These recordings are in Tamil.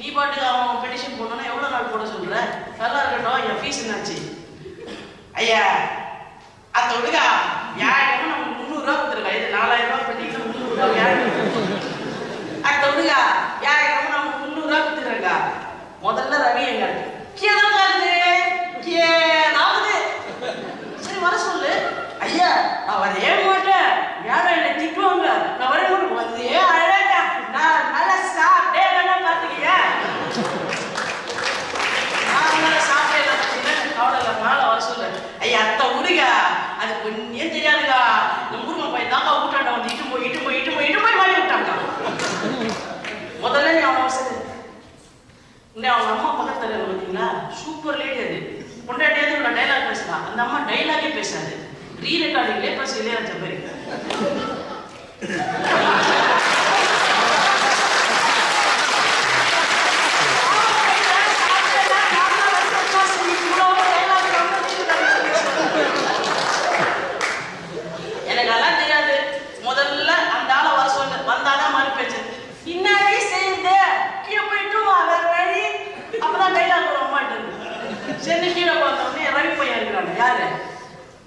நீ பாட்டுக்கு அவன் பெட்டிஷன் போடணும்னா எவ்வளோ நாள் போட சொல்ற? நல்லா இருக்கட்டும், என் ஃபீஸ் என்னாச்சு? ஐயா அதை விடுங்க, யாருக்கும் நம்ம 300 ரூபா கொடுத்துருக்கா, இது 4000 ரூபா பெட்டிக்கு 300 ரூபா யாருக்கு? அதை விடுங்க, யாருக்கும் நம்ம 300 ரூபா கொடுத்துருக்கா. முதல்ல ரவி எங்க கேதாது சரி வர சொல்லு. ஐயா நான் வரவே மாட்டேன், யாரும் என்னை திட்டுவாங்க, நான் வர மாட்டேன். வந்து அழகா நான் நல்லா சாப்பிட்டே வேணா பார்த்துக்கியா, நான் நல்லா சாப்பிட்டே அவ்வளோ மேலே வர சொல்லு. ஐயா அத்தை விடுங்க, அது கொஞ்சம் தெரியாதுக்கா, இந்த முருகன் பையன் தாக்கா விட்டாண்டா, வந்து இட்டு போய் மாட்டி விட்டாங்க. முதல்ல நீ அவன் அவசரம் இல்லை, அவங்க அம்மா பக்கத்தில் பார்த்தீங்களா, சூப்பர் லேடி. அது பொண்டாட்டியாவது இவ்வளோ டைலாக் பேசலாம், அந்த அம்மா டைலாகே பேசாது, ரீ ரெக்கார்டிங்லேயே பேச இளையராஜா மாதிரி. எனக்கு அதெல்லாம் தெரியாது. முதல்ல அந்த ஆளை வர சொல்லு, வந்தாதான் மாதிரி பேச்சு. இன்னாடி செய்யுது கீழே போயிட்டு வேற வழி, அப்பதான் டைலாக் வர மாட்டேங்குது. சரி கீழே பார்த்தோன்னே ரவி பையன் இருக்கிறாங்க. யாரு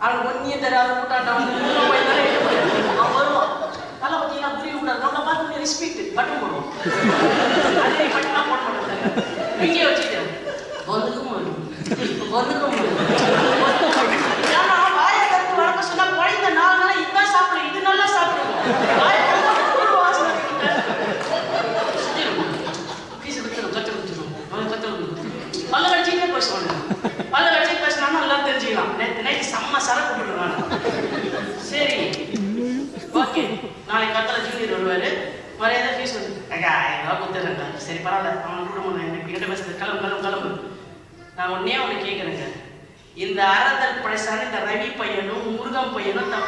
அவனுக்கு ஒன்னியும் தெரியாது, கூட்டாண்டா வந்து பையன் தானே அவன் வருவான். நல்லா பார்த்தீங்கன்னா புரிய கூடாது, நம்மளை பார்த்து ரெஸ்பெக்ட் பட்டன் போடுவோம். அதே பட்டனா போட மாட்டேன், இங்கே வச்சுட்டு ஒன்றுக்கும் ஏன்னா வாயை கருத்து வளர்க்க சொன்னா குழந்தை 4 நாள் இதுதான் சாப்பிடும், இது நல்லா சாப்பிடுவோம். வாயை கருத்து வாசனை பல்ல கடிச்சிட்டே பேசுவாங்க. பல்ல கடிச்சு பேசினாலும் எல்லாம் தெரிஞ்சுக்கலாம். நேற்று நைட்டு செம்ம சரக்கு போட்டுருவாங்க. சரி ஓகே, நாளைக்கு கத்தல ஜூனியர் வருவாரு, மரியாதை ஃபீஸ் வந்து கொடுத்துருங்க. சரி பரவாயில்ல, அவனை குடும்பம் என்கிட்ட பேசுறது, கிளம்பு. நான் ஒன்னே அவனை கேட்குறேங்க, இந்த அறதல் படைசான இந்த ரவி பையனும் முருகன் பையனும் இந்த